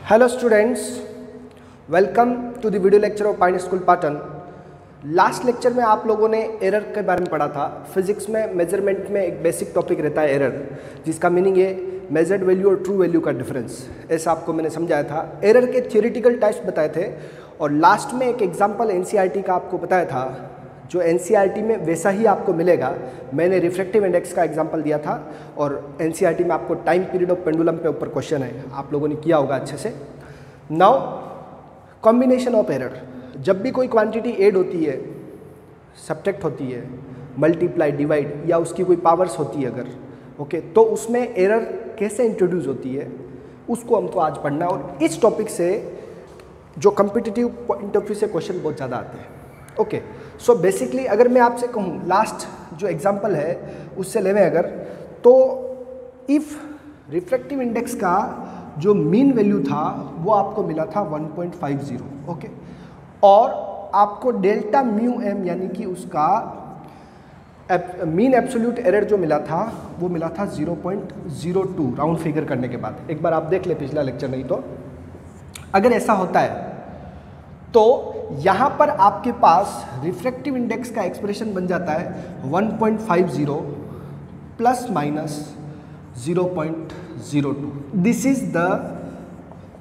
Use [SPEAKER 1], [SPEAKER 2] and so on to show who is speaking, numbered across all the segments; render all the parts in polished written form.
[SPEAKER 1] Hello students, welcome to the video lecture of pine school Patan. Last lecture में आप लोगों ने एरर के बारे में पढ़ा था। फिजिक्स में मेजरमेंट में एक बेसिक टॉपिक रहता है एरर, जिसका मीनिंग है मेजर्ड वैल्यू और ट्रू वैल्यू का डिफरेंस। ऐसा आपको मैंने समझाया था। एरर के थ्योरेटिकल टाइप्स बताए थे और लास्ट में एक एग्जाम्पल एनसीईआरटी का आपको बताया था, जो एनसीईआरटी में वैसा ही आपको मिलेगा। मैंने रिफ्रैक्टिव इंडेक्स का एग्जांपल दिया था और एनसीईआरटी में आपको टाइम पीरियड ऑफ पेंडुलम पे ऊपर क्वेश्चन है, आप लोगों ने किया होगा अच्छे से। नाउ कॉम्बिनेशन ऑफ एरर, जब भी कोई क्वांटिटी ऐड होती है, सब्ट्रैक्ट होती है, मल्टीप्लाई, डिवाइड या उसकी कोई पावर्स होती है अगर, ओके, तो उसमें एरर कैसे इंट्रोड्यूस होती है उसको हमको आज पढ़ना है। और इस टॉपिक से जो कॉम्पिटिटिव पॉइंट ऑफ व्यू से क्वेश्चन बहुत ज़्यादा आते हैं। ओके, सो बेसिकली अगर मैं आपसे कहूँ लास्ट जो एग्जांपल है उससे लेवें अगर, तो इफ़ रिफ्रैक्टिव इंडेक्स का जो मीन वैल्यू था वो आपको मिला था 1.50, ओके, और आपको डेल्टा म्यू एम यानी कि उसका मीन एब्सोल्यूट एरर जो मिला था वो मिला था 0.02 राउंड फिगर करने के बाद। एक बार आप देख ले पिछला लेक्चर, नहीं तो अगर ऐसा होता है तो यहाँ पर आपके पास रिफ्रैक्टिव इंडेक्स का एक्सप्रेशन बन जाता है 1.50 plus minus 0.02। This is the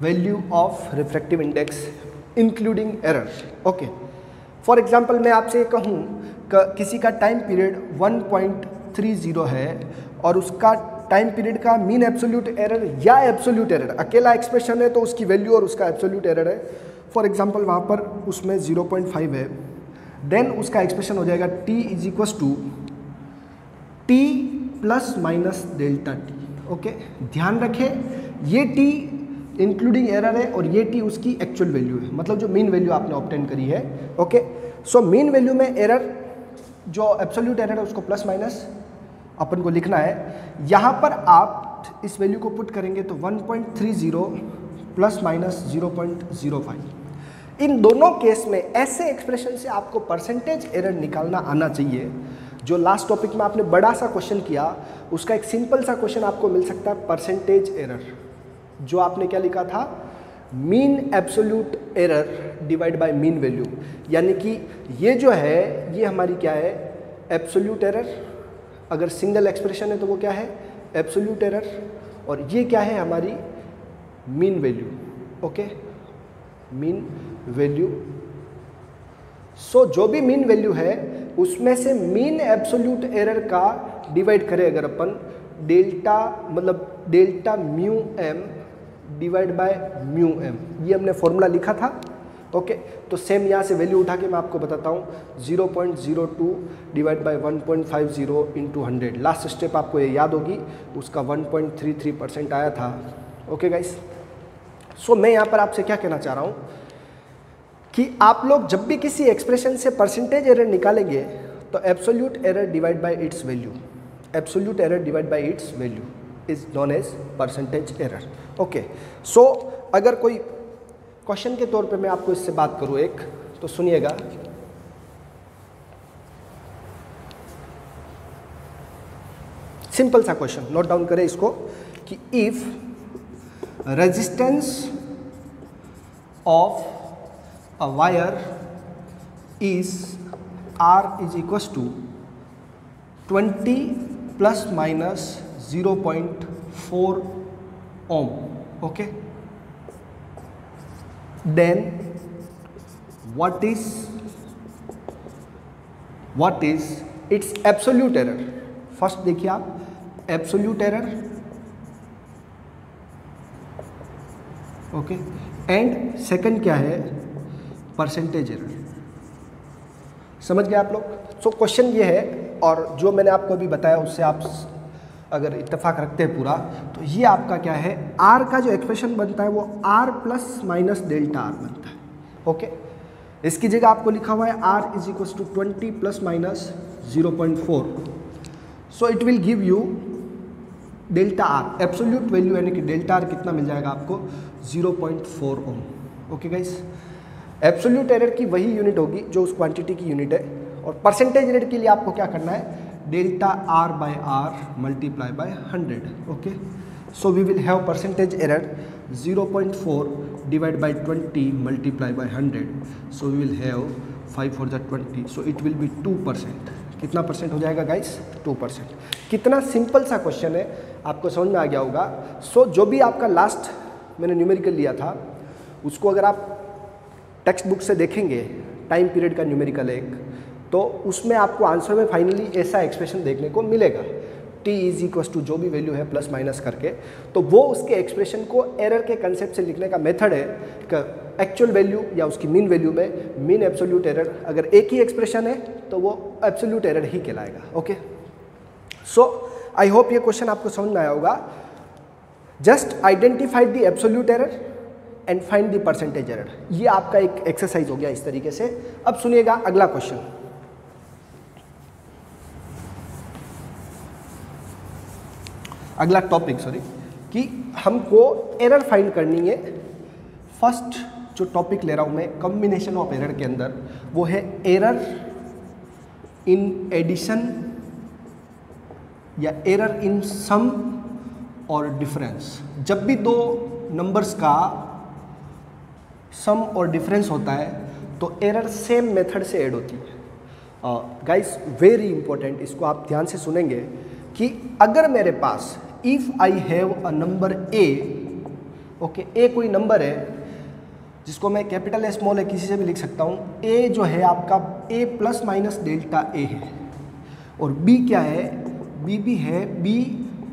[SPEAKER 1] value of refractive index including error. Okay, for example मैं आपसे कहूँ कि किसी का टाइम पीरियड 1.30 है और उसका टाइम पीरियड का मीन एब्सोल्यूट एरर या एब्सोल्यूट एरर, अकेला एक्सप्रेशन है तो उसकी वैल्यू और उसका एब्सोल्यूट एरर है। फॉर एग्जाम्पल वहाँ पर उसमें 0.5 है, देन उसका एक्सप्रेशन हो जाएगा t is equals to T plus minus delta T. Okay, ध्यान रखें ये t इंक्लूडिंग एरर है और ये t उसकी एक्चुअल वैल्यू है, मतलब जो मीन वैल्यू आपने ऑब्टेन करी है। ओके, सो मीन वैल्यू में एरर जो एब्सोल्यूट एरर है उसको प्लस माइनस अपन को लिखना है। यहाँ पर आप इस वैल्यू को पुट करेंगे तो 1.30 प्लस माइनस 0.05। इन दोनों केस में ऐसे एक्सप्रेशन से आपको परसेंटेज एरर निकालना आना चाहिए। जो लास्ट टॉपिक में आपने बड़ा सा क्वेश्चन किया उसका एक सिंपल सा क्वेश्चन आपको मिल सकता है, परसेंटेज एरर, जो आपने क्या लिखा था, mean absolute error divide bye mean value, यानी कि ये जो है ये हमारी क्या है, एब्सोल्यूट एरर। अगर सिंगल एक्सप्रेशन है तो वो क्या है, एब्सोल्यूट एरर, और ये क्या है हमारी mean value. Okay, mean value. So जो भी मीन वैल्यू है उसमें से मीन एब्सोल्यूट एरर का डिवाइड करें अगर अपन, डेल्टा मतलब delta mu M divide by mu M, ये हमने फॉर्मूला लिखा था। ओके, तो सेम यहाँ से वैल्यू उठा के मैं आपको बताता हूँ, 0.02 divide by 1.50 into 100। Last step आपको ये याद होगी, उसका 1.33% आया था। ओके गाइस, सो मैं यहाँ पर आपसे क्या कहना चाह रहा हूँ कि आप लोग जब भी किसी एक्सप्रेशन से परसेंटेज एरर निकालेंगे तो absolute error divide by its value, absolute error divide by its value is known as percentage error. Okay, so अगर कोई क्वेश्चन के तौर पे मैं आपको इससे बात करूँ एक, तो सुनिएगा। सिंपल सा क्वेश्चन, नोट डाउन करें इसको कि if resistance of a wire is R is equals to 20 plus minus 0.4 ohm, okay, then what is its absolute error? First देखिए आप, absolute error, okay, and second क्या है, परसेंटेज एरर। समझ गए आप लोग? सो क्वेश्चन ये है, और जो मैंने आपको अभी बताया उससे आप अगर इत्तेफाक रखते हैं पूरा, तो ये आपका क्या है, आर का जो एक्सप्रेशन बनता है वो R plus minus delta R बनता है। ओके, इसकी जगह आपको लिखा हुआ है R is equal to 20 plus minus 0.4। So it will give you delta R, absolute value यानी कि डेल्टा आर कितना मिल जाएगा आपको, 0.4 ohm. Okay guys, absolute error की वही यूनिट होगी जो उस क्वांटिटी की यूनिट है, और परसेंटेज एरर के लिए आपको क्या करना है, delta R by R multiply by 100। Okay, So we will have percentage error 0.4 divided by 20 multiply by 100. So we will have 5 for the 20. So it will be 2%. कितना परसेंट हो जाएगा गाइस? 2%. कितना सिंपल सा क्वेश्चन है, आपको समझ में आ गया होगा. सो जो भी आपका लास्ट मैंने न्यूमेरिकल लिया था उसको अगर आप टेक्स्ट बुक से देखेंगे, टाइम पीरियड का न्यूमेरिकल एक, तो उसमें आपको आंसर में फाइनली ऐसा एक्सप्रेशन देखने को मिलेगा, t इज इक्वस टू जो भी वैल्यू है प्लस माइनस करके. तो वो उसके एक्सप्रेशन को एरर के कंसेप्ट से लिखने का मेथड है कि एक्चुअल वैल्यू या उसकी मीन वैल्यू में मीन एब्सोल्यूट एरर, अगर एक ही एक्सप्रेशन है तो वो एब्सोल्यूट एरर ही कहलाएगा. ओके, सो आई होप ये क्वेश्चन आपको समझ में आया होगा. Just identify the absolute error and find the percentage error. ये आपका एक एक्सरसाइज हो गया इस तरीके से. अब सुनिएगा अगला क्वेश्चन. अगला टॉपिक कि हमको एरर फाइंड करनी है. फर्स्ट जो टॉपिक ले रहा हूँ मैं कॉम्बिनेशन ऑफ एरर के अंदर, वो है एरर इन एडिशन या एरर इन सम और डिफरेंस. जब भी दो नंबर्स का सम और डिफरेंस होता है तो एरर सेम मेथड से ऐड होती है. गाइस वेरी इंपॉर्टेंट, इसको आप ध्यान से सुनेंगे कि अगर मेरे पास if I have a number A, okay, A कोई नंबर है जिसको मैं कैपिटल ए स्मॉल ए किसी से भी लिख सकता हूँ. ए जो है आपका A plus minus delta A है, और बी क्या है, बी भी है B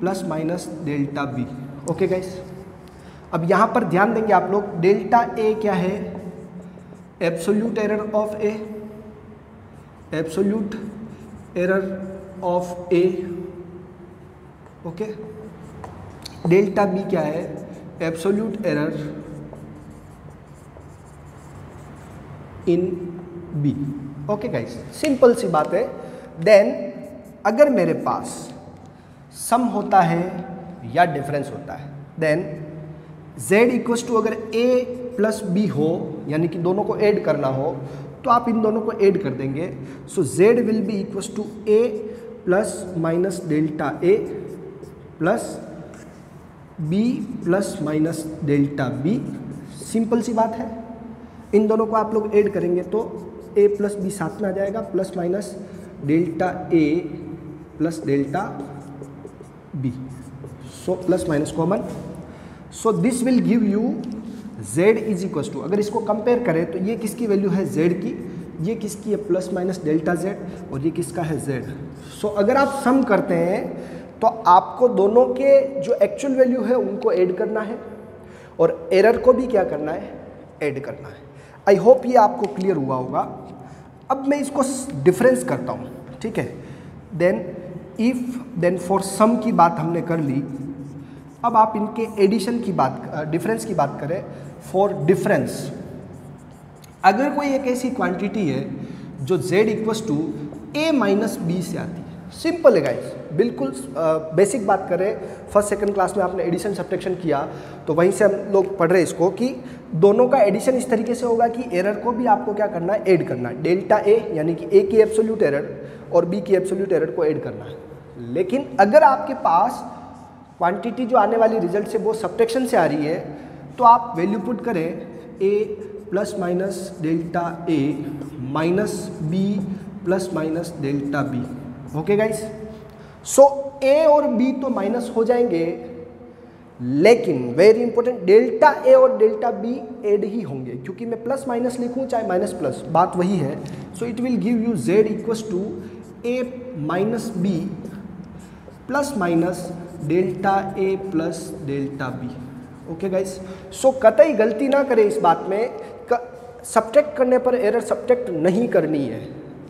[SPEAKER 1] plus minus delta B. Okay guys, अब यहाँ पर ध्यान देंगे आप लोग, डेल्टा ए क्या है, absolute error of A, absolute error of A. Okay, delta B क्या है, absolute error in B. Okay guys, simple सी बात है. देन अगर मेरे पास सम होता है या डिफरेंस होता है, देन z इक्वस टू, अगर a प्लस बी हो यानी कि दोनों को ऐड करना हो तो आप इन दोनों को ऐड कर देंगे. So z will be equals to a plus minus delta a plus b plus minus delta b. Simple सी बात है. इन दोनों को आप लोग ऐड करेंगे तो a प्लस बी साथ में आ जाएगा, plus minus delta a plus delta b. So plus minus common. So this will give you z is equals to, अगर इसको कंपेयर करें तो ये किसकी वैल्यू है, z की, ये किसकी है प्लस माइनस डेल्टा z, और ये किसका है z. सो अगर आप सम करते हैं तो आपको दोनों के जो एक्चुअल वैल्यू है उनको ऐड करना है और एरर को भी क्या करना है, ऐड करना है. आई होप ये आपको क्लियर हुआ होगा. अब मैं इसको डिफरेंस करता हूँ, ठीक है. Then if then for sum की बात हमने कर ली. अब आप इनके एडिशन की बात, डिफरेंस की बात करें. फॉर डिफरेंस, अगर कोई एक ऐसी क्वांटिटी है जो z equals to a minus B से आती है, सिंपल है गाइस, बिल्कुल बेसिक बात करें. फर्स्ट सेकंड क्लास में आपने एडिशन सब्ट्रैक्शन किया तो वहीं से हम लोग पढ़ रहे हैं इसको कि दोनों का एडिशन इस तरीके से होगा कि एरर को भी आपको क्या करना है, ऐड करना है. डेल्टा ए यानी कि ए की एब्सोल्यूट एरर और बी की एब्सोल्यूट एरर को ऐड करना है. लेकिन अगर आपके पास क्वांटिटी जो आने वाली रिजल्ट से वो सब्ट्रैक्शन से आ रही है तो आप वैल्यू पुट करें a plus minus delta A minus B plus minus delta B. Okay guys, so a और b तो माइनस हो जाएंगे, लेकिन वेरी इंपॉर्टेंट, डेल्टा ए और डेल्टा बी ऐड ही होंगे, क्योंकि मैं प्लस माइनस लिखूं चाहे माइनस प्लस, बात वही है. So it will give you z equals to a minus B plus minus delta A plus delta B. Okay guys, so कतई गलती ना करें इस बात में, सब्ट्रैक्ट करने पर एरर सब्ट्रैक्ट नहीं करनी है,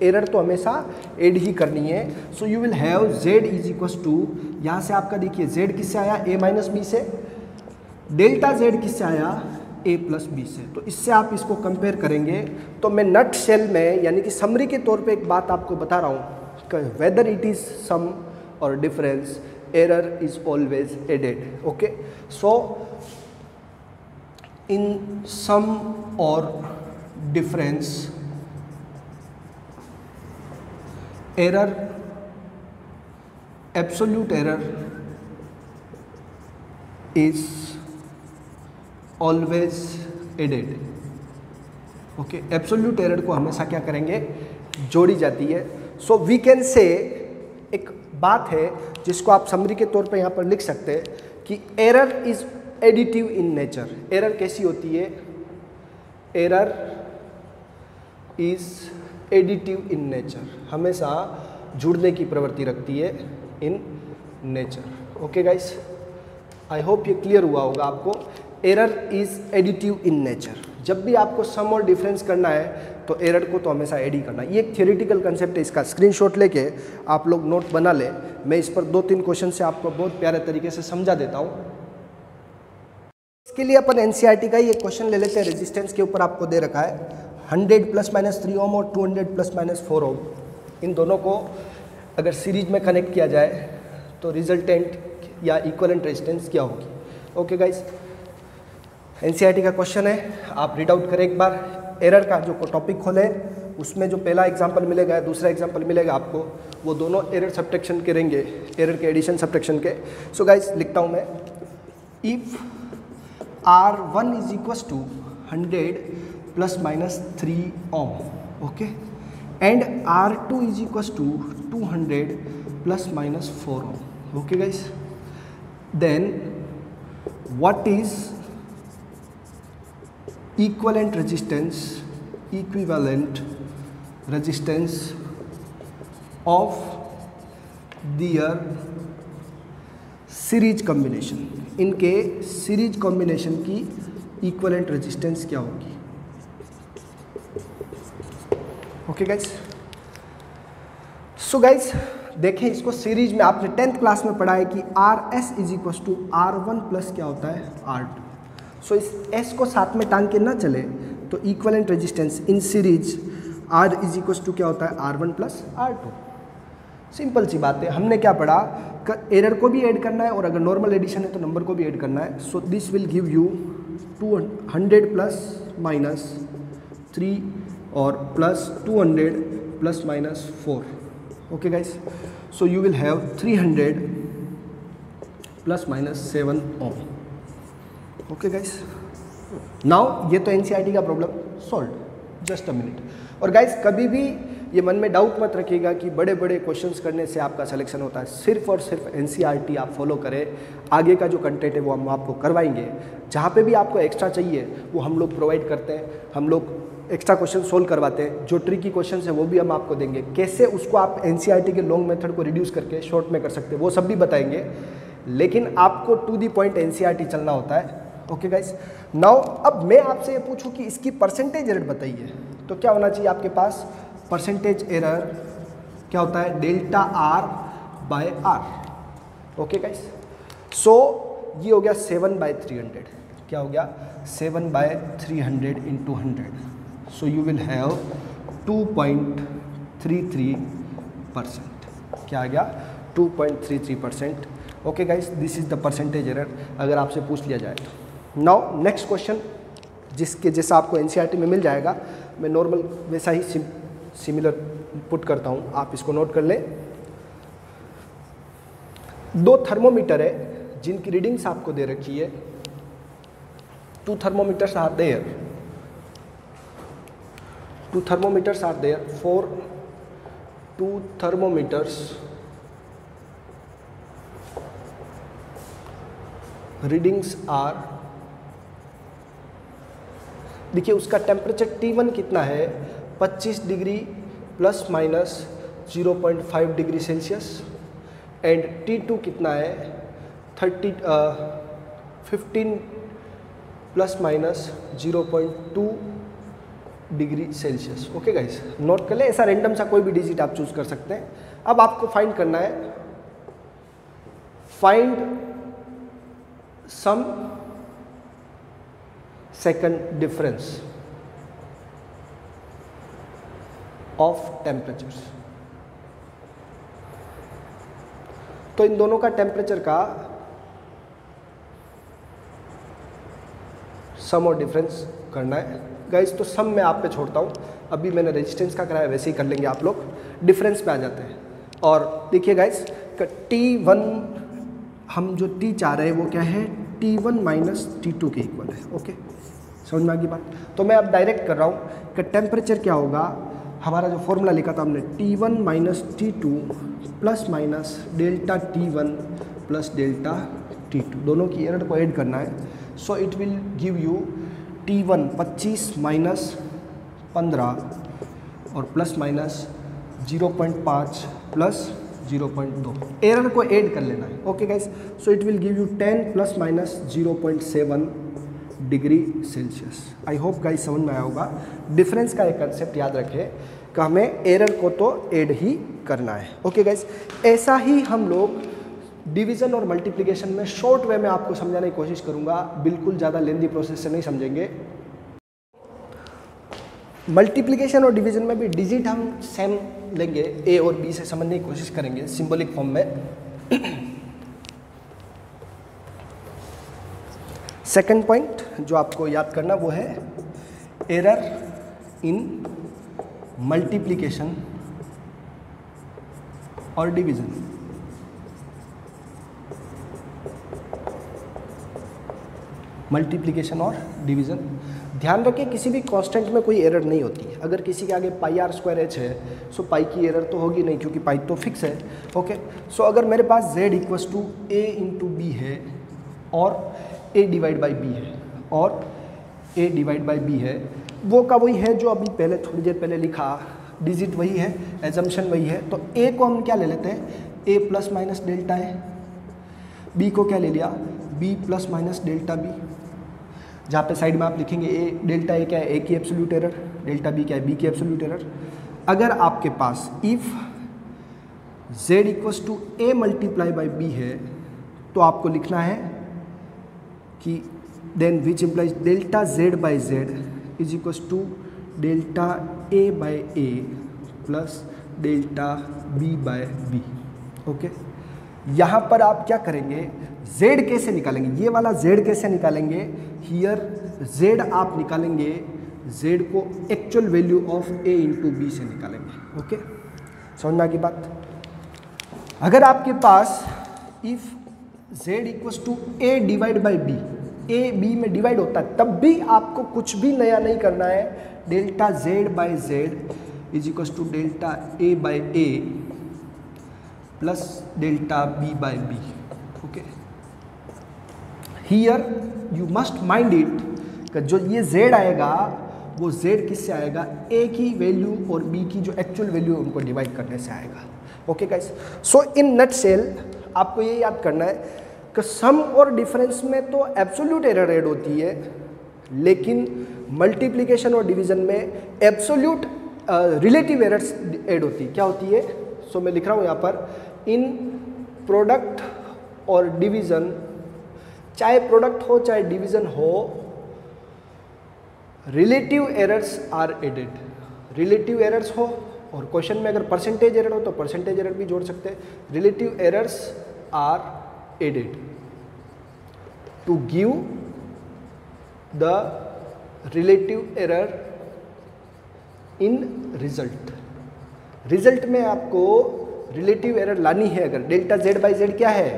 [SPEAKER 1] एरर तो हमेशा ऐड ही करनी है. So you will have z is equals to, यहाँ से आपका देखिए z किससे आया, a माइनस बी से, डेल्टा z किससे आया, a प्लस बी से. तो इससे आप इसको कंपेयर करेंगे तो मैं नट शेल में यानी कि समरी के तौर पे एक बात आपको बता रहा हूँ कि वेदर इट इज़ सम और difference, error is always added. Okay, so in sum और difference error, absolute error is always added. Okay, absolute error को हमेशा क्या करेंगे, जोड़ी जाती है। सो वी कैन से, एक बात है जिसको आप समरी के तौर पे यहाँ पर लिख सकते हैं कि error is additive in nature. Error कैसी होती है, error is additive in nature, हमेशा जुड़ने की प्रवृत्ति रखती है in nature. Okay guys, I hope ये क्लियर हुआ होगा आपको। Error is additive in nature. जब भी आपको सम और डिफरेंस करना है तो एरर को तो हमेशा ऐड ही करना है। ये एक थियोरेटिकल कंसेप्ट है, इसका स्क्रीनशॉट लेके आप लोग नोट बना लें। मैं इस पर 2-3 क्वेश्चन से आपको बहुत प्यारे तरीके से समझा देता हूँ। इसके लिए अपन एनसीईआरटी का ही एक क्वेश्चन ले लेते हैं। रेजिस्टेंस के ऊपर आपको दे रखा है 100 ± 3 ओम और 200 ± 4 ओम। इन दोनों को अगर सीरीज में कनेक्ट किया जाए तो रिजल्टेंट या इक्विवेलेंट रेजिस्टेंस क्या होगी। ओके गाइस, एनसीईआरटी का क्वेश्चन है, आप रीड आउट करें एक बार। एरर का जो टॉपिक खोले उसमें जो पहला एग्जांपल मिलेगा, दूसरा एग्जांपल मिलेगा आपको, वो दोनों एरर सब्ट्रैक्शन के रहेंगे, एरर के एडिशन सब्ट्रैक्शन के। सो गाइस लिखता हूँ मैं, if R1 is equal to 100 ± 3 ohm, okay, and R2 is equal to 200 ± 4 ohm. Okay guys, then what is equivalent resistance of their series combination. इनके series combination की equivalent resistance क्या होगी। Okay guys, so guys देखें इसको, series में आपने 10th class में पढ़ा है कि RS is equal to R1 plus क्या होता है R2। सो इस S को साथ में टांग के ना चले तो equivalent resistance in series R is equal to क्या होता है R1 प्लस R2। सिंपल सी बात है, हमने क्या पढ़ा, एरर को भी ऐड करना है और अगर नॉर्मल एडिशन है तो नंबर को भी ऐड करना है। So this will give you 200 ± 3 और plus 200 ± 4। Okay guys, so you will have 300 ± 7 ohm. Okay guys, now ये तो एनसीईआरटी का problem solve, just a minute. और गाइस कभी भी ये मन में डाउट मत रखिएगा कि बड़े बड़े क्वेश्चंस करने से आपका सिलेक्शन होता है। सिर्फ और सिर्फ एनसीईआरटी आप फॉलो करें, आगे का जो कंटेंट है वो हम आपको करवाएंगे। जहाँ पे भी आपको एक्स्ट्रा चाहिए वो हम लोग प्रोवाइड करते हैं, हम लोग एक्स्ट्रा क्वेश्चन सोल्व करवाते हैं। जो ट्रिकी क्वेश्चन है वो भी हम आपको देंगे, कैसे उसको आप एनसीईआरटी के लॉन्ग मेथड को रिड्यूस करके शॉर्ट में कर सकते हैं वो सब भी बताएंगे। लेकिन आपको टू दी पॉइंट एनसीईआरटी चलना होता है। ओके गाइस, नाउ अब मैं आपसे ये पूछूं कि इसकी परसेंटेज एरर बताइए, तो क्या होना चाहिए आपके पास, परसेंटेज एरर क्या होता है, डेल्टा R/R। ओके गाइस, सो ये हो गया 7/300, क्या हो गया 7/300 × 100। सो यू विल हैव 2.33%। क्या आ गया 2.33%। Okay guys, this is the percentage error अगर आपसे पूछ लिया जाए तो। नाउ नेक्स्ट क्वेश्चन, जिसके जैसा आपको एनसीईआरटी में मिल जाएगा, मैं नॉर्मल वैसा ही सिमिलर पुट करता हूँ, आप इसको नोट कर लें। 2 थर्मोमीटर है जिनकी रीडिंग्स आपको दे रखी है। 2 thermometers are there, 2 thermometers are there, for 2 thermometers readings are, देखिए उसका टेम्परेचर T1 कितना है 25 degree ±0.5 degree Celsius, and T2 कितना है 15 ±0.2 degree Celsius. Okay guys, note कर ले, ऐसा रैंडम सा कोई भी डिजिट आप चूज कर सकते हैं। अब आपको फाइंड करना है, find some second difference of temperatures. तो इन दोनों का टेम्परेचर का सम और डिफरेंस करना है गाइस। तो सम मैं आप पे छोड़ता हूँ, अभी मैंने रेजिस्टेंस का कराया वैसे ही कर लेंगे आप लोग। डिफरेंस पे आ जाते हैं, और देखिए गाइस T1 हम जो T चाह रहे हैं वो क्या है T1 माइनस T2 के इक्वल है। ओके, समझ में आ गई बात। तो मैं अब डायरेक्ट कर रहा हूँ कि टेम्परेचर क्या होगा, हमारा जो फॉर्मूला लिखा था हमने T1 minus T2 plus minus delta T1 plus delta T2, दोनों की एरर को ऐड करना है। So it will give you T1 25 minus 15 और प्लस माइनस 0.5 प्लस 0.2, एरर को ऐड कर लेना है। Okay guys, so it will give you 10 plus minus 0.7 degree Celsius. I hope guys समझ में आया होगा। डिफरेंस का एक कंसेप्ट याद रखें कि हमें एरर को तो ऐड ही करना है। ओके गाइस, ऐसा ही हम लोग डिवीज़न और मल्टीप्लिकेशन में शॉर्ट वे में आपको समझाने की कोशिश करूँगा, बिल्कुल ज़्यादा लेंदी प्रोसेस से नहीं समझेंगे। मल्टीप्लिकेशन और डिवीज़न में भी डिजिट हम सेम लेंगे, ए और बी से समझने की कोशिश करेंगे सिंबॉलिक फॉर्म में। सेकंड पॉइंट जो आपको याद करना वो है एरर इन मल्टीप्लिकेशन और डिवीज़न। मल्टीप्लिकेशन और डिवीज़न, ध्यान रखें किसी भी कांस्टेंट में कोई एरर नहीं होती है। अगर किसी के आगे पाई आर स्क्वायर एच है सो पाई की एरर तो होगी नहीं, क्योंकि पाई तो फिक्स है। ओके, सो अगर मेरे पास z equals to A into B है और a डिवाइड बाई बी है और a डिवाइड बाई बी है, वो का वही है जो अभी पहले थोड़ी देर पहले लिखा, डिजिट वही है, एजम्पशन वही है। तो a को हम क्या ले लेते हैं, a प्लस माइनस डेल्टा है। b को क्या ले लिया, b plus minus delta b। जहाँ पे साइड में आप लिखेंगे a डेल्टा a क्या है, a की एब्सोल्यूट एरर, डेल्टा b क्या है, b की एब्सोल्यूट एरर। अगर आपके पास if z equals to a multiply by b है तो आपको लिखना है कि then which implies delta z by z is equals to delta a by a plus delta b by b। Okay, यहाँ पर आप क्या करेंगे, z कैसे निकालेंगे, ये वाला z कैसे निकालेंगे, हियर z आप निकालेंगे, z को actual value of a into B से निकालेंगे। ओके, समझ में आ गई बात। अगर आपके पास if z equals to a divide by b, a b में डिवाइड होता है, तब भी आपको कुछ भी नया नहीं करना है। Delta z by z is equals to delta a by a plus delta b by b। Okay, here you must mind it कि जो ये z आएगा वो z किससे आएगा, a की वैल्यू और b की जो एक्चुअल वैल्यू है उनको डिवाइड करने से आएगा। ओके गाइस, सो इन नटसेल आपको ये याद करना है कि सम और डिफरेंस में तो एब्सोल्यूट एरर ऐड होती है, लेकिन मल्टीप्लिकेशन और डिवीज़न में एब्सोल्यूट रिलेटिव एरर्स ऐड होती है। क्या होती है, सो मैं लिख रहा हूँ यहाँ पर, इन प्रोडक्ट और डिवीज़न, चाहे प्रोडक्ट हो चाहे डिवीज़न हो, relative errors are added. Relative errors हो और क्वेश्चन में अगर परसेंटेज एरर हो तो परसेंटेज एरर भी जोड़ सकते हैं। Relative errors are added to give the relative error in result। Result में आपको रिलेटिव एरर लानी है। अगर डेल्टा z बाई जेड क्या है,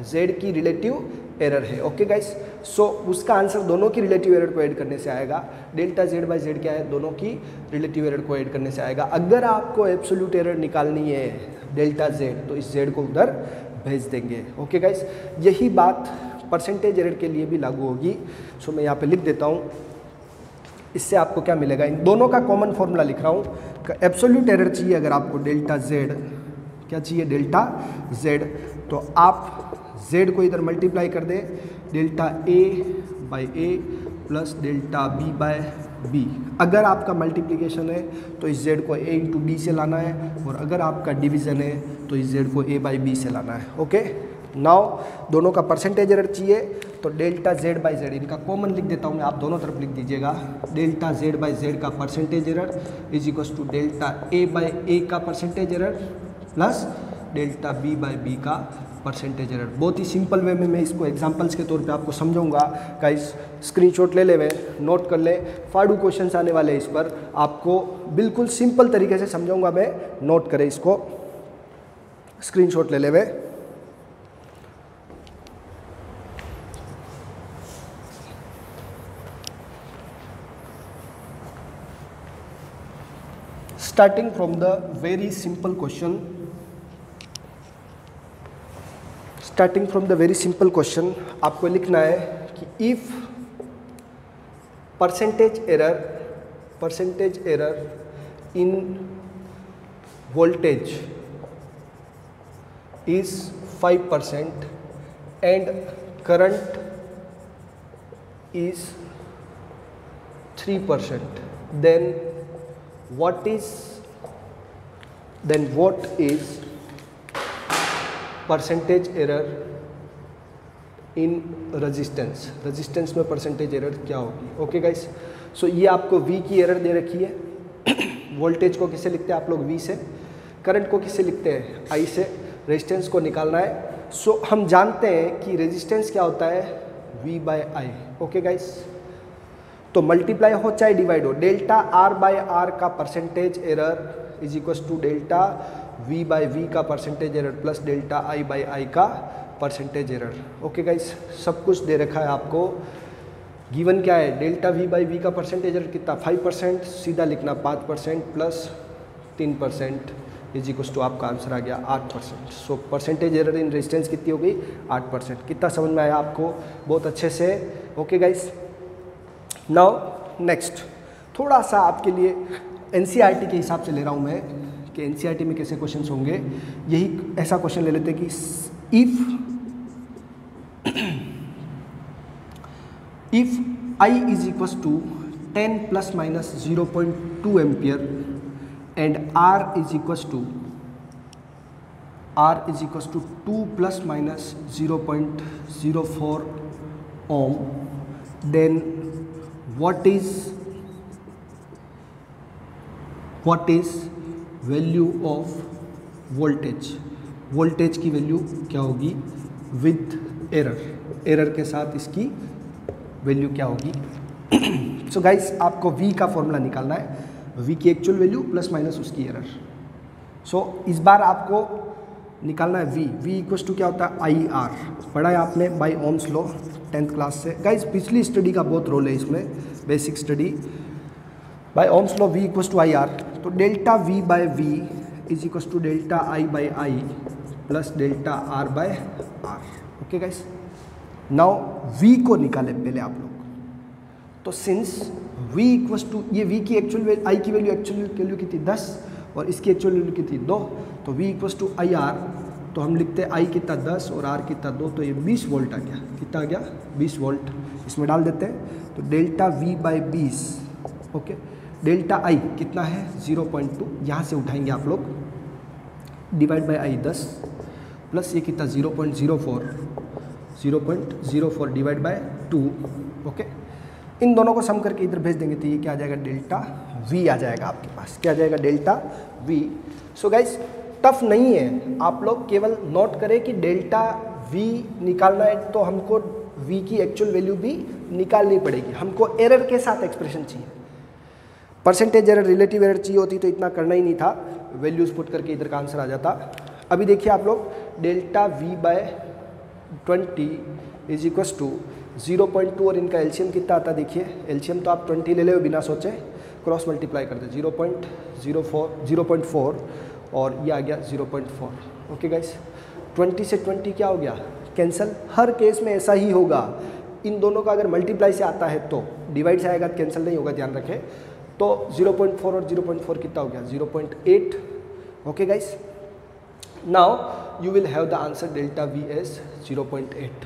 [SPEAKER 1] z की रिलेटिव एरर है। ओके गाइस, सो उसका आंसर दोनों की रिलेटिव एरर को ऐड करने से आएगा। डेल्टा z बाई जेड क्या है, दोनों की रिलेटिव एरर को ऐड करने से आएगा। अगर आपको एब्सोल्यूट एरर निकालनी है डेल्टा z, तो इस z को उधर भेज देंगे। ओके गाइस, यही बात परसेंटेज एरर के लिए भी लागू होगी। सो मैं यहाँ पे लिख देता हूँ, इससे आपको क्या मिलेगा, इन दोनों का कॉमन फॉर्मूला लिख रहा हूँ कि एब्सोल्यूट एरर चाहिए अगर आपको डेल्टा z, क्या चाहिए, डेल्टा z, तो आप z को इधर मल्टीप्लाई कर दें, delta a by a plus delta b by b। अगर आपका मल्टीप्लिकेशन है तो इस z को a इंटू b से लाना है, और अगर आपका डिवीज़न है तो इस z को a बाई b से लाना है। ओके, नाउ दोनों का परसेंटेज एरर चाहिए तो डेल्टा z बाई जेड, इनका कॉमन लिख देता हूँ मैं, आप दोनों तरफ लिख दीजिएगा। डेल्टा z बाई जेड का percentage error is equals to delta a by a का percentage error plus delta b by b का परसेंटेज एरर। बहुत ही सिंपल वे में मैं इसको एग्जांपल्स के तौर पे आपको समझाऊंगा। गाइस स्क्रीनशॉट ले ले, नोट कर ले, फाड़ू क्वेश्चंस आने वाले हैं इस पर, आपको बिल्कुल सिंपल तरीके से समझाऊंगा मैं, नोट करें इसको, स्क्रीनशॉट ले ले। Starting from the very simple question, आपको लिखना है कि if percentage error in voltage is 5% and current is 3%, then what is percentage error in resistance में परसेंटेज एरर क्या होगी। ओके गाइस, सो ये आपको V की एरर दे रखी है। वोल्टेज को किससे लिखते हैं आप लोग? V से। करंट को किससे लिखते हैं? I से। रेजिस्टेंस को निकालना है। सो हम जानते हैं कि रेजिस्टेंस क्या होता है? V/I। ओके गाइस, तो मल्टीप्लाई हो चाहे डिवाइड हो, डेल्टा R/R का percentage error is equal to delta V/V का percentage error plus delta I/I का परसेंटेज एरर। ओके गाइस, सब कुछ दे रखा है आपको। गिवन क्या है? डेल्टा V/V का परसेंटेज एरर कितना? 5%। सीधा लिखना 5% प्लस 3% इज इक्वल टू आपका आंसर आ गया 8%। So percentage error in resistance कितनी हो गई? 8%। कितना समझ में आया आपको? बहुत अच्छे से। ओके गाइस, नाउ नेक्स्ट थोड़ा सा आपके लिए एनसीईआरटी के हिसाब से ले रहा हूँ मैं कि एनसीईआरटी में कैसे क्वेश्चंस होंगे। यही ऐसा क्वेश्चन ले लेते हैं कि if I is equal to 10 plus minus 0.2 ampere and R is equals to 2 plus minus 0.04 ohm, then what is value of voltage की वैल्यू क्या होगी with एरर के साथ इसकी वैल्यू क्या होगी। सो गाइस, आपको V का फॉर्मूला निकालना है, V की एक्चुअल वैल्यू प्लस माइनस उसकी एरर। सो इस बार आपको निकालना है V इक्वल्स टू क्या होता है? IR। पढ़ा है आपने by Ohm's law 10th class से। गाइस, पिछली स्टडी का बहुत रोल है इसमें, basic study. By Ohm's law V equals to IR, तो delta V/V is equals to delta I/I प्लस delta R/R। Okay guys, now V को निकाले पहले आप लोग। तो सिंस V इक्वल्स टू, ये V की एक्चुअल I की वैल्यू एक्चुअल वैल्यू कितनी? 10 और इसकी एक्चुअल वैल्यू कितनी? 2। तो V इक्वल्स टू IR, तो हम लिखते हैं I कितना 10 और R कितना 2, तो ये 20 वोल्ट आ गया। कितना आ गया? 20 वोल्ट। इसमें डाल देते हैं, तो delta V/20। Okay, delta I कितना है? 0.2। यहाँ से उठाएंगे आप लोग, डिवाइड बाई I 10 प्लस ये कितना? 0.04 डिवाइड बाय 2। ओके, इन दोनों को सम करके इधर भेज देंगे तो ये क्या आ जाएगा? डेल्टा V आ जाएगा आपके पास। क्या आ जाएगा? Delta V। So guys, tough नहीं है, आप लोग केवल नोट करें कि डेल्टा V निकालना है तो हमको V की एक्चुअल वैल्यू भी निकालनी पड़ेगी। हमको एरर के साथ एक्सप्रेशन चाहिए। परसेंटेज एरर, रिलेटिव एरर चाहिए होती तो इतना करना ही नहीं था, वैल्यूज पुट करके इधर का आंसर आ जाता। अभी देखिए आप लोग, delta V/20 is equals to 0.2 और इनका एलसीएम कितना आता है? देखिए, एलसीएम तो आप 20 ले ले बिना सोचे, क्रॉस मल्टीप्लाई कर दे 0.4 और ये आ गया 0.4। ओके गाइस, 20 से 20 क्या हो गया? कैंसिल। हर केस में ऐसा ही होगा। इन दोनों का अगर मल्टीप्लाई से आता है तो डिवाइड से आएगा, कैंसिल नहीं होगा, ध्यान रखें। तो 0.4 और 0.4 कितना हो गया? 0.8। Okay guys, now you will have the answer delta V as 0.8।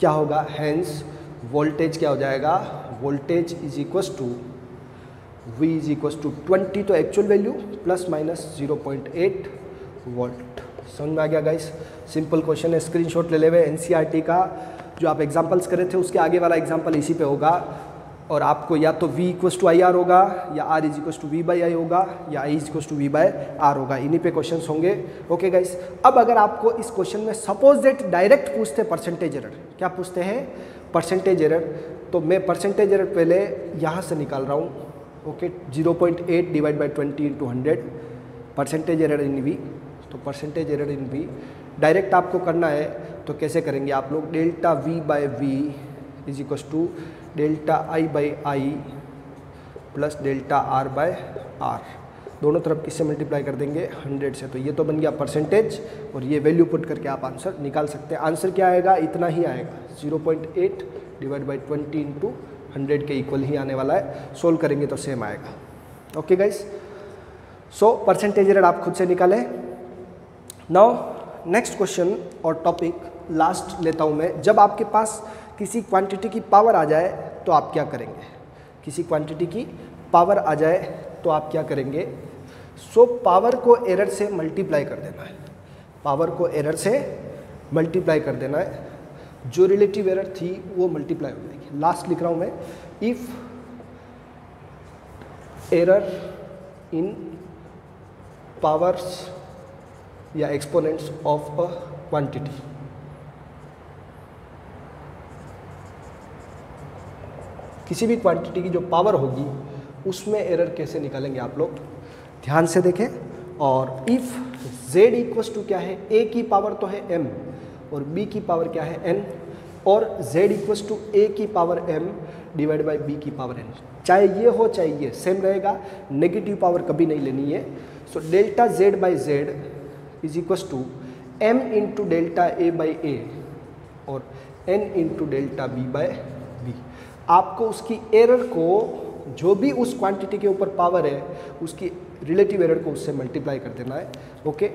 [SPEAKER 1] क्या होगा? हैंस वोल्टेज क्या हो जाएगा? Voltage is equals to V is equals to 20, तो actual value plus minus 0.8 volt. समझ में आ गया गाइस? सिंपल क्वेश्चन है, स्क्रीनशॉट ले ले हुए। एनसीईआरटी का जो आप एग्जांपल्स करे थे उसके आगे वाला एग्जांपल इसी पे होगा, और आपको या तो V इक्वल्स टू IR होगा, या R is equals to V/I होगा, या I is equals to V/R होगा। इन्हीं पे क्वेश्चंस होंगे। ओके गाइस, अब अगर आपको इस क्वेश्चन में सपोज दैट डायरेक्ट पूछते परसेंटेज एरर, क्या पूछते हैं? Percentage error. तो मैं परसेंटेज एरर पहले यहाँ से निकाल रहा हूँ। Okay, 0.8 divide by 20 into 100 percentage error in V। तो percentage error in V direct आपको करना है तो कैसे करेंगे आप लोग? Delta V/V is equals to delta I/I प्लस डेल्टा R/R। दोनों तरफ किससे मल्टीप्लाई कर देंगे 100 से, तो ये तो बन गया परसेंटेज और ये वैल्यू पुट करके आप आंसर निकाल सकते हैं। आंसर क्या आएगा, इतना ही आएगा 0.8 डिवाइड बाई 20 इंटू 100 के इक्वल ही आने वाला है। सोल्व करेंगे तो सेम आएगा। Okay guys, so percentage error आप खुद से निकालें। नाउ नेक्स्ट क्वेश्चन और टॉपिक लास्ट लेता हूँ मैं। जब आपके पास किसी क्वांटिटी की पावर आ जाए तो आप क्या करेंगे, किसी क्वांटिटी की पावर आ जाए तो आप क्या करेंगे। सो पावर को एरर से मल्टीप्लाई कर देना है, पावर को एरर से मल्टीप्लाई कर देना है। जो रिलेटिव एरर थी वो मल्टीप्लाई हो जाएगी। लास्ट लिख रहा हूँ मैं, इफ एरर इन पावर्स या एक्सपोनेंट्स ऑफ अ क्वांटिटी, किसी भी क्वांटिटी की जो पावर होगी उसमें एरर कैसे निकालेंगे आप लोग ध्यान से देखें। और इफ़ z इक्वल्स टू क्या है, a की पावर तो है m और b की पावर क्या है n, और z इक्वल्स टू a की power m divide by b की पावर n, चाहे ये हो चाहे ये सेम रहेगा, नेगेटिव पावर कभी नहीं लेनी है। So delta z by z is equals to m into delta a by a और n into delta b by b। आपको उसकी एरर को, जो भी उस क्वांटिटी के ऊपर पावर है उसकी रिलेटिव एरर को उससे मल्टीप्लाई कर देना है। ओके,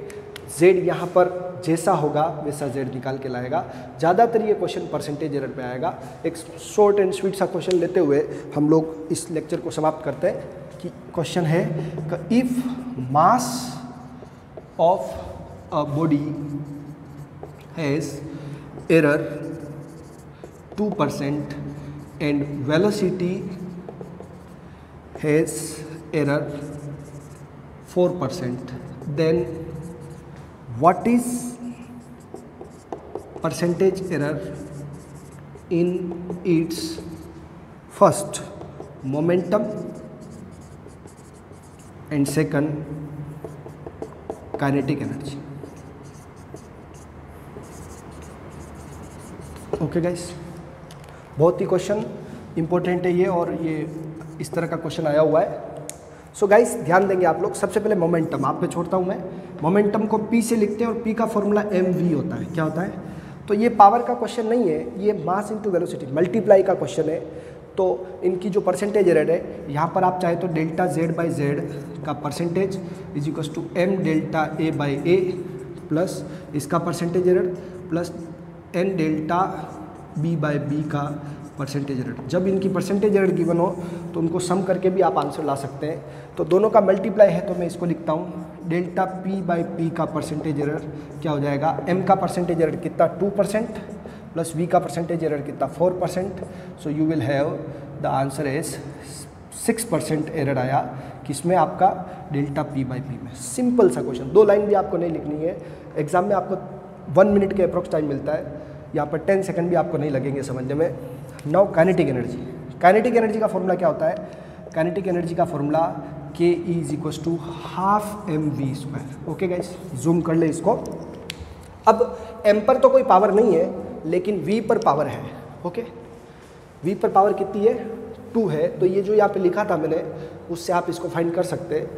[SPEAKER 1] z यहाँ पर जैसा होगा वैसा z निकाल के लाएगा। ज़्यादातर ये क्वेश्चन परसेंटेज एरर पे आएगा। एक शॉर्ट एंड स्वीट सा क्वेश्चन लेते हुए हम लोग इस लेक्चर को समाप्त करते हैं कि क्वेश्चन है कि if mass of a body has error 2% and velocity has error 4%, then what is percentage error in its first momentum and second kinetic energy? Okay guys, बहुत ही क्वेश्चन इंपॉर्टेंट है ये, और ये इस तरह का क्वेश्चन आया हुआ है। सो गाइस ध्यान देंगे आप लोग। सबसे पहले मोमेंटम आप पे छोड़ता हूँ मैं। मोमेंटम को P से लिखते हैं और P का फॉर्मूला mv होता है। क्या होता है, तो ये पावर का क्वेश्चन नहीं है, ये मास इंटू वेलोसिटी मल्टीप्लाई का क्वेश्चन है। तो इनकी जो परसेंटेज एरर है, यहाँ पर आप चाहे तो डेल्टा z बाई जेड का percentage is equal to m delta a by a plus इसका percentage error plus n delta b by b का परसेंटेज एरर। जब इनकी परसेंटेज एरर गिवन हो तो उनको सम करके भी आप आंसर ला सकते हैं। तो दोनों का मल्टीप्लाई है तो मैं इसको लिखता हूँ डेल्टा p बाई p का परसेंटेज एरर क्या हो जाएगा, m का परसेंटेज एरर कितना 2% प्लस v का परसेंटेज एरर कितना 4%। सो you will have the answer is 6% error आया किसमें, आपका डेल्टा p बाई p में। सिंपल सा क्वेश्चन, 2 लाइन भी आपको नहीं लिखनी है। एग्जाम में आपको 1 मिनट के अप्रोक्स टाइम मिलता है, यहाँ पर 10 सेकंड भी आपको नहीं लगेंगे समझने में। Now kinetic energy, kinetic energy का फॉर्मूला क्या होता है, काइनेटिक एनर्जी का formula K is equals to half mv²। Okay guys, zoom कर ले इसको। अब m पर तो कोई पावर नहीं है लेकिन v पर पावर है। ओके, v पर पावर कितनी है 2 है, तो ये जो यहाँ पे लिखा था मैंने उससे आप इसको फाइंड कर सकते हैं।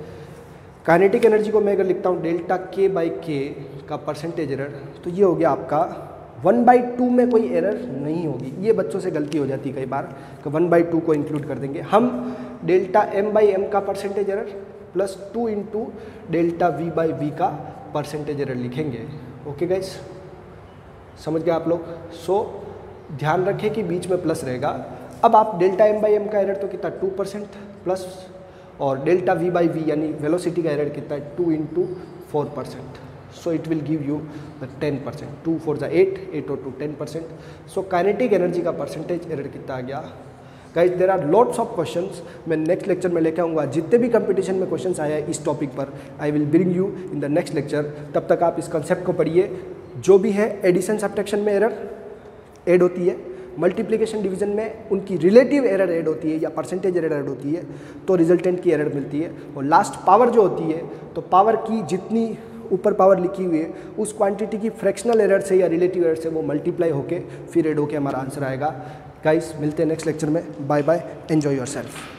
[SPEAKER 1] काइनेटिक एनर्जी को मैं अगर लिखता हूँ डेल्टा k बाई k का परसेंटेज एरर, तो ये हो गया आपका 1/2 में कोई एरर नहीं होगी। ये बच्चों से गलती हो जाती है कई बार कि 1/2 को इंक्लूड कर देंगे। हम डेल्टा m बाई m का percentage error plus 2 into delta v by v का परसेंटेज एरर लिखेंगे। ओके गाइस, समझ गए आप लोग। सो ध्यान रखें कि बीच में प्लस रहेगा। अब आप डेल्टा m बाई m का एरर तो कितना 2% प्लस, और डेल्टा v बाई v यानी वेलोसिटी का एरर कितना है 2 into 4%। So it will give you the 10%, 2 4 8, 8 और 2 10%. So kinetic energy का परसेंटेज एरर कितना आ गया। Guys there are lots of questions, मैं नेक्स्ट लेक्चर में लेके आऊँगा। जितने भी कंपटीशन में क्वेश्चंस आया है इस टॉपिक पर, I will bring you in the next lecture. तब तक आप इस कंसेप्ट को पढ़िए। जो भी है एडिशन सब्ट्रैक्शन में एरर ऐड होती है, मल्टीप्लिकेशन डिवीजन में उनकी रिलेटिव एरर ऐड होती है या परसेंटेज एरर ऐड होती है, तो रिजल्टेंट की एरर मिलती है। और लास्ट पावर जो होती है, तो पावर की जितनी ऊपर पावर लिखी हुई है उस क्वांटिटी की फ्रैक्शनल एरर से या रिलेटिव एरर से वो मल्टीप्लाई होके फिर ऐड होके हमारा आंसर आएगा। गाइस मिलते हैं नेक्स्ट लेक्चर में। Bye bye, enjoy yourself.